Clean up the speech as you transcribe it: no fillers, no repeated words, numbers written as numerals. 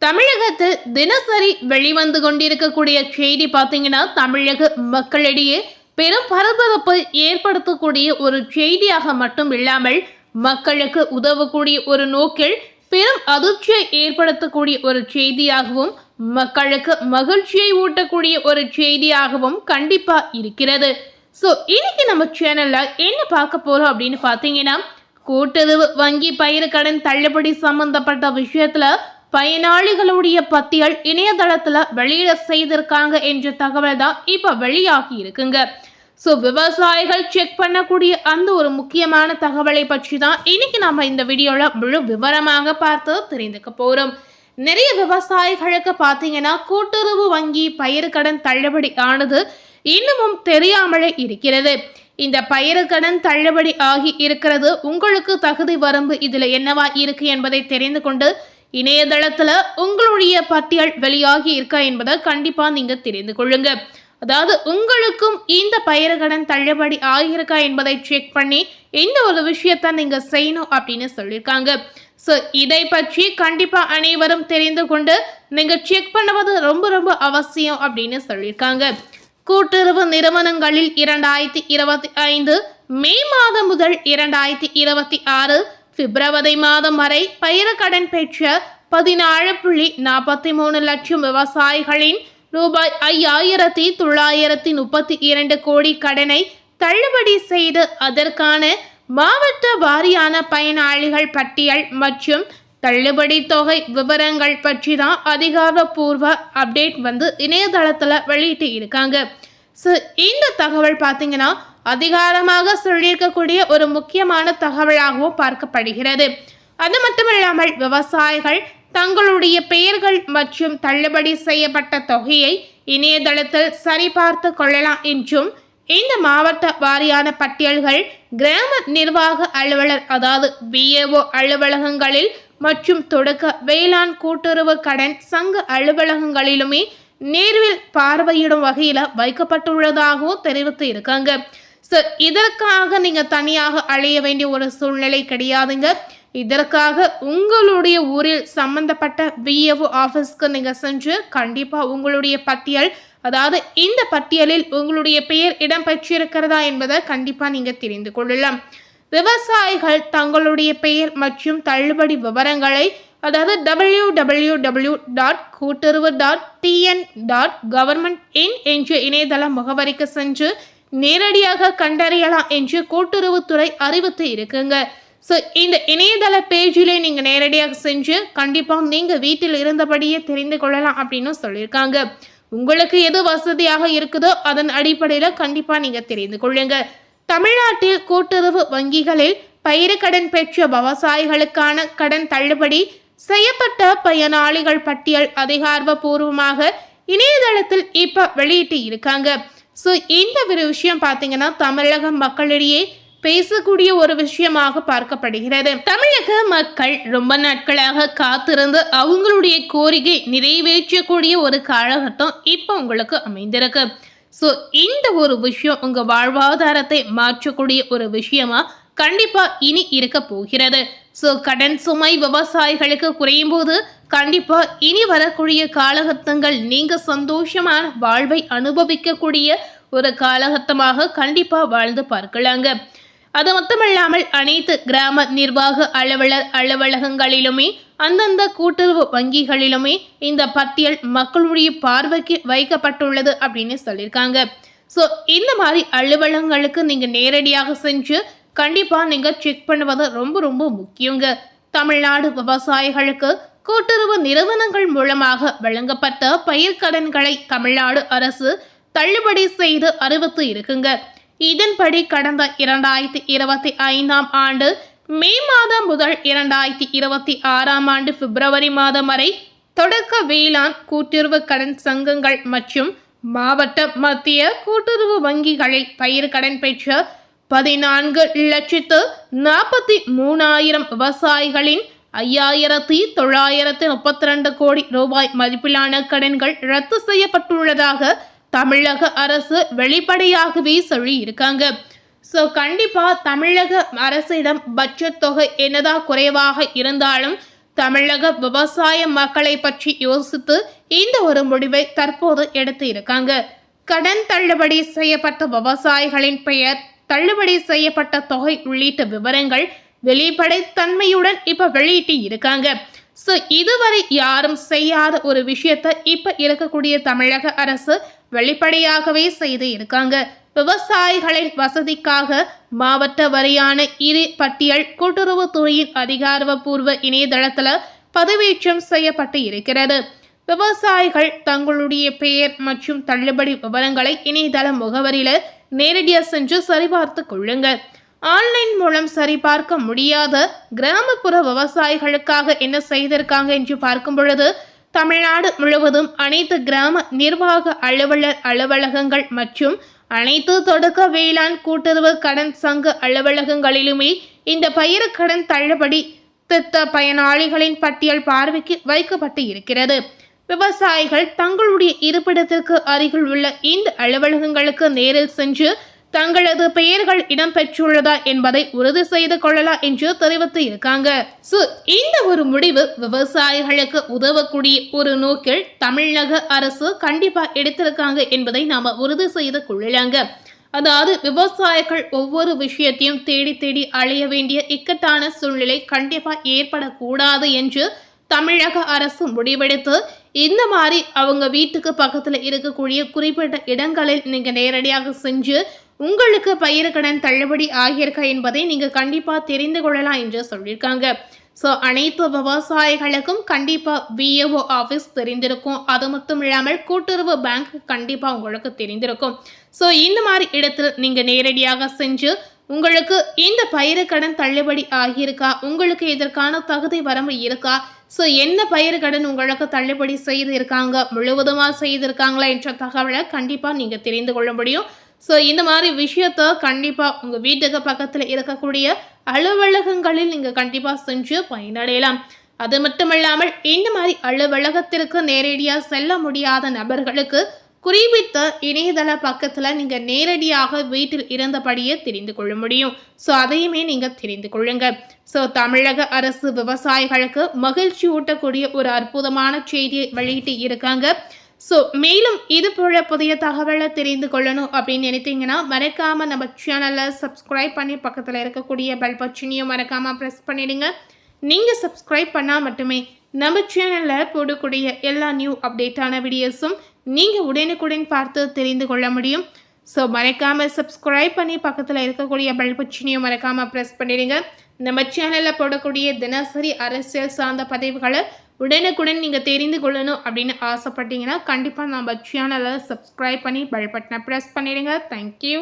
தமிழகத்தில் தினசரி வெளிவந்து கொண்டிருக்கக்கூடிய செய்தி பார்த்தீங்கன்னா தமிழக மக்களிடையே பெரும் பரபரப்பை ஏற்படுத்தக்கூடிய ஒரு செய்தியாக மட்டும் இல்லாமல் மக்களுக்கு உதவக்கூடிய ஒரு நோக்கில் பெரும் அதிர்ச்சியை ஏற்படுத்தக்கூடிய ஒரு செய்தியாகவும் மக்களுக்கு மகிழ்ச்சியை ஊட்டக்கூடிய ஒரு செய்தியாகவும் கண்டிப்பா இருக்கிறது. ஸோ இன்னைக்கு நம்ம சேனல்ல என்ன பார்க்க போறோம் அப்படின்னு பார்த்தீங்கன்னா, கூட்டுறவு வங்கி பயிர் கடன் தள்ளுபடி சம்பந்தப்பட்ட விஷயத்துல பயனாளிகளுடைய பட்டியல் இணையதளத்துல வெளியிட செய்திருக்காங்க என்ற தகவல் தான் இப்ப வெளியாகி இருக்குங்க. ஸோ விவசாயிகள் செக் பண்ணக்கூடிய அந்த ஒரு முக்கியமான தகவலை பற்றி தான் இன்னைக்கு நம்ம இந்த வீடியோல முழு விவரமாக பார்த்து தெரிந்துக்க போறோம். நிறைய விவசாயிகளுக்கு பார்த்தீங்கன்னா கூட்டுறவு வங்கி பயிர் கடன் தள்ளுபடி ஆனது இன்னமும் தெரியாமலே இருக்கிறது. இந்த பயிர் கடன் தள்ளுபடி ஆகி இருக்கிறது, உங்களுக்கு தகுதி வரம்பு இதுல என்னவா இருக்கு என்பதை தெரிந்து கொண்டு இணையதளத்துல உங்களுடைய பட்டியல் வெளியாகி இருக்கா என்பதை கண்டிப்பா நீங்க தெரிந்து கொள்ளுங்க. அதாவது உங்களுக்கும் இந்த பயிர் கடன் தள்ளுபடி ஆகியிருக்கா என்பதை செக் பண்ணி இந்த ஒரு விஷயத்த நீங்க செய்யணும் அப்படின்னு சொல்லியிருக்காங்க. ஸோ இதை பற்றி கண்டிப்பா அனைவரும் தெரிந்து கொண்டு நீங்க செக் பண்ணுவது ரொம்ப ரொம்ப அவசியம் அப்படின்னு சொல்லியிருக்காங்க. கூட்டுறவு நிறுவனங்களில் 2025 மே மாதம் முதல் 2026 பிப்ரவரி மாதம் வரை பயிர் கடன் பெற்ற 14.43 லட்சம் விவசாயிகளின் ரூபாய் 5,932 கோடி கடனை தள்ளுபடி செய்து அதற்கான மாவட்ட வாரியான பயனாளிகள் பட்டியல் மற்றும் தள்ளுபடி தொகை விவரங்கள் பற்றி தான் அதிகாரப்பூர்வ அப்டேட் இணையதளத்தில் வெளியிட்டு இருக்காங்க. ஸோ இந்த தகவல் பார்த்தீங்கன்னா அதிகாரமாக சொல்லியிருக்கக்கூடிய ஒரு முக்கியமான தகவலாகவும் பார்க்கப்படுகிறது. அது மட்டும் இல்லாமல் விவசாயிகள் தங்களுடைய பெயர்கள் மற்றும் தள்ளுபடி செய்யப்பட்ட தொகையை இணையதளத்தில் சரிபார்த்து கொள்ளலாம் என்றும் இந்த மாவட்ட வாரியான பட்டியல்கள் கிராம நிர்வாக அலுவலர் அதாவது BAO அலுவலகங்களில் மற்றும் தொடக்க வேளாண் கூட்டுறவு கடன் சங்க அலுவலகங்களிலுமே நேரில் பார்வையிடும் வகையில வைக்கப்பட்டுள்ளதாகவும் தெரிவித்து இருக்காங்க. ஸோ இதற்காக நீங்க தனியாக அலைய வேண்டிய ஒரு சூழ்நிலை கிடையாதுங்க. இதற்காக உங்களுடைய ஊரில் சம்பந்தப்பட்ட BAO ஆஃபீஸ்க்கு நீங்க சென்று கண்டிப்பா உங்களுடைய பட்டியல், அதாவது இந்த பட்டியலில் உங்களுடைய பெயர் இடம் பெற்றிருக்கிறதா என்பதை கண்டிப்பா நீங்க தெரிந்து கொள்ளலாம். விவசாயிகள் தங்களுடைய பெயர் மற்றும் தள்ளுபடி விவரங்களை அதாவது www.கூட்டுறவு.tn.government.in என்ற இணையதள முகவரிக்கு சென்று நேரடியாக கண்டறியலாம் என்று கூட்டுறவுத்துறை அறிவித்து இருக்குங்க. ஸோ இந்த இணையதள பேஜிலே நீங்க நேரடியாக சென்று கண்டிப்பா நீங்க வீட்டில் இருந்தபடியே தெரிந்து கொள்ளலாம் அப்படின்னு சொல்லியிருக்காங்க. உங்களுக்கு எது வசதியாக இருக்குதோ அதன் அடிப்படையில் கண்டிப்பா நீங்க தெரிந்து கொள்ளுங்க. தமிழ்நாட்டில் கூட்டுறவு வங்கிகளில் பயிர் கடன் பெற்ற விவசாயிகளுக்கான கடன் தள்ளுபடி செய்யப்பட்ட பயனாளிகள் பட்டியல் அதிகாரப்பூர்வமாக இணையதளத்தில் இப்ப வெளியிட்டு இருக்காங்க. ஸோ இந்த ஒரு விஷயம் பார்த்தீங்கன்னா தமிழக மக்களிடையே பேசக்கூடிய ஒரு விஷயமாக பார்க்கப்படுகிறது. தமிழக மக்கள் ரொம்ப நாட்களாக காத்திருந்து அவங்களுடைய கோரிக்கை நிறைவேற்றக்கூடிய ஒரு காலகட்டம் இப்போ உங்களுக்கு அமைந்திருக்கு. ஸோ இந்த ஒரு விஷயம் உங்க வாழ்வாதாரத்தை மாற்றக்கூடிய ஒரு விஷயமா கண்டிப்பா இனி இருக்க போகிறது. ஸோ கடன் சுமை விவசாயிகளுக்கு குறையும் போது கண்டிப்பா இனி வரக்கூடிய காலகட்டங்கள் நீங்க சந்தோஷமான வாழ்வை அனுபவிக்கக்கூடிய ஒரு காலகட்டமாக கண்டிப்பா வாழ்ந்து பார்க்கலாங்க. அது மட்டுமல்லாமல் அனைத்து கிராம நிர்வாக அலுவலர் அலுவலகங்களிலுமே அந்தந்த கூட்டுறவு வங்கிகளிலுமே இந்த பட்டியல் மக்களுடைய பார்வைக்கு வைக்கப்பட்டுள்ளது அப்படின்னு சொல்லியிருக்காங்க. ஸோ இந்த மாதிரி அலுவலகங்களுக்கு நீங்க நேரடியாக சென்று கண்டிப்பா நீங்க செக் பண்ணுவது ரொம்ப ரொம்ப முக்கியங்க. தமிழ்நாடு விவசாயிகளுக்கு கூட்டுறவு நிறுவனங்கள் மூலமாக வழங்கப்பட்ட பயிர்க்கடன்களை தமிழ்நாடு அரசு தள்ளுபடி செய்து அறிவித்து இருக்குங்க. இதன்படி கடந்த 2025 ஆண்டு மே மாதம் முதல் 2026 ஆண்டு பிப்ரவரி மாதம் வரை தொடக்க வேளாண் கூட்டுறவு கடன் சங்கங்கள் மற்றும் மாவட்ட மத்திய கூட்டுறவு வங்கிகளில் பயிர் கடன் பெற்ற 14,43,000 விவசாயிகளின் 5,932 கோடி ரூபாய் மதிப்பிலான கடன்கள் ரத்து செய்யப்பட்டுள்ளதாக தமிழக அரசு வெளிப்படையாகவே சொல்லி இருக்காங்க. ஸோ கண்டிப்பா தமிழக அரசிடம் பட்ஜெட் தொகை என்னதான் குறைவாக இருந்தாலும் தமிழக விவசாய மக்களை பற்றி யோசித்து இந்த ஒரு முடிவை தற்போது எடுத்து இருக்காங்க. கடன் தள்ளுபடி செய்யப்பட்ட விவசாயிகளின் பெயர், தள்ளுபடி செய்யப்பட்ட தொகை உள்ளிட்ட விவரங்கள் வெளிப்படைத்தன்மையுடன் இப்ப வெளியிட்டு இருக்காங்க. ஸோ இதுவரை யாரும் செய்யாத ஒரு விஷயத்த இப்ப இருக்கக்கூடிய தமிழக அரசு வெளிப்படையாகவே செய்து இருக்காங்க. விவசாயிகளின் வசதிக்காக மாவட்ட வாரியான இரு பட்டியல் கூட்டுறவுத்துறையின் அதிகாரப்பூர்வ இணையதளத்துல பதிவேற்றம் செய்யப்பட்டு இருக்கிறது. விவசாயிகள் தங்களுடைய பெயர் மற்றும் தள்ளுபடி விவரங்களை இணையதள முகவரியில நேரடியாக சென்று சரிபார்த்து கொள்ளுங்க. ஆன்லைன் மூலம் சரிபார்க்க முடியாத கிராமப்புற விவசாயிகளுக்காக என்ன செய்திருக்காங்க என்று பார்க்கும் பொழுது, தமிழ்நாடு முழுவதும் அனைத்து கிராம நிர்வாக அலுவலர் அலுவலகங்கள் மற்றும் அனைத்து தொடக்க வேளாண் கூட்டுறவு கடன் சங்க அலுவலகங்களிலுமே இந்த பயிர்க்கடன் தள்ளுபடி திட்ட பயனாளிகளின் பட்டியல் பார்வைக்கு வைக்கப்பட்டு இருக்கிறது. விவசாயிகள் தங்களுடைய இருப்பிடத்திற்கு அருகில் உள்ள இந்த அலுவலகங்களுக்கு நேரில் சென்று தங்களது பெயர்கள் இடம்பெற்றுள்ளதா என்பதை உறுதி செய்து கொள்ளலாம் என்று தெரிவித்து இருக்காங்க. இந்த ஒரு முடிவு விவசாயிகளுக்கு உதவக்கூடிய ஒரு நோக்கில் தமிழக அரசு கண்டிப்பா எடுத்திருக்காங்க என்பதை நாம உறுதி செய்து கொள்ளலாங்க. அதாவது விவசாயிகள் ஒவ்வொரு விஷயத்தையும் தேடி தேடி அலைய வேண்டிய இக்கட்டான சூழ்நிலை கண்டிப்பா ஏற்படக்கூடாது என்று தமிழக அரசு முடிவெடுத்து இந்த மாதிரி அவங்க வீட்டுக்கு பக்கத்துல இருக்கக்கூடிய குறிப்பிட்ட இடங்களில் நீங்க நேரடியாக செஞ்சு உங்களுக்கு பயிர்க்கடன் தள்ளுபடி ஆகியிருக்க என்பதை நீங்க கண்டிப்பா தெரிந்து கொள்ளலாம் என்று சொல்லியிருக்காங்க. ஸோ அனைத்து விவசாயிகளுக்கும் கண்டிப்பா விஏஓ ஆஃபீஸ் தெரிந்திருக்கும். அது மட்டும் இல்லாமல் கூட்டுறவு பேங்க் கண்டிப்பா உங்களுக்கு தெரிந்திருக்கும். ஸோ இந்த மாதிரி இடத்துல நீங்க நேரடியாக செஞ்சு உங்களுக்கு இந்த பயிர்க்கடன் தள்ளுபடி ஆகியிருக்கா, உங்களுக்கு இதற்கான தகுதி வரம்பு இருக்கா, ஸோ என்ன பயிர்க்கடன் உங்களுக்கு தள்ளுபடி செய்து இருக்காங்க, முழுவதுமா செய்திருக்காங்களா என்ற தகவலை கண்டிப்பா நீங்க தெரிந்து கொள்ள முடியும். ஸோ இந்த மாதிரி விஷயத்த கண்டிப்பாக உங்கள் வீட்டுக்கு பக்கத்தில் இருக்கக்கூடிய அலுவலகங்களில் நீங்கள் கண்டிப்பாக செஞ்சு பயனடையலாம். அது மட்டுமல்லாமல் இந்த மாதிரி அலுவலகத்திற்கு நேரடியாக செல்ல முடியாத நபர்களுக்கு குறிப்பிட்ட இணையதள பக்கத்தில் நீங்கள் நேரடியாக வீட்டில் இருந்தபடியே தெரிந்து கொள்ள முடியும். ஸோ அதையுமே நீங்கள் தெரிந்து கொள்ளுங்க. ஸோ தமிழக அரசு விவசாயிகளுக்கு மகிழ்ச்சி ஊட்டக்கூடிய ஒரு அற்புதமான செய்தியை வெளியிட்டு இருக்காங்க. ஸோ மேலும் இது போல புதிய தகவலை தெரிந்து கொள்ளணும் அப்படின்னு நினைத்தீங்கன்னா மறக்காமல் நம்ம சேனலை சப்ஸ்கிரைப் பண்ணி பக்கத்தில் இருக்கக்கூடிய பெல் பட்டனையும் மறக்காமல் ப்ரெஸ் பண்ணிடுங்க. நீங்கள் சப்ஸ்கிரைப் பண்ணால் மட்டுமே நம்ம சேனலில் போடக்கூடிய எல்லா நியூ அப்டேட்டான வீடியோஸும் நீங்கள் உடனுக்குடன் பார்த்து தெரிந்து கொள்ள முடியும். ஸோ மறக்காமல் சப்ஸ்கிரைப் பண்ணி பக்கத்தில் இருக்கக்கூடிய பெல் பட்டனையும் மறக்காமல் ப்ரெஸ் பண்ணிடுங்க. நம்ம சேனலில் போடக்கூடிய தினசரி அரசியல் சார்ந்த பதிவுகளை உடனுக்குடன் நீங்கள் தெரிந்து கொள்ளணும் அப்படின்னு ஆசைப்பட்டீங்கன்னா கண்டிப்பாக நம்ம சேனலை சப்ஸ்கிரைப் பண்ணி பெல் பட்டனை ப்ரெஸ் பண்ணிடுங்க. தேங்க்யூ.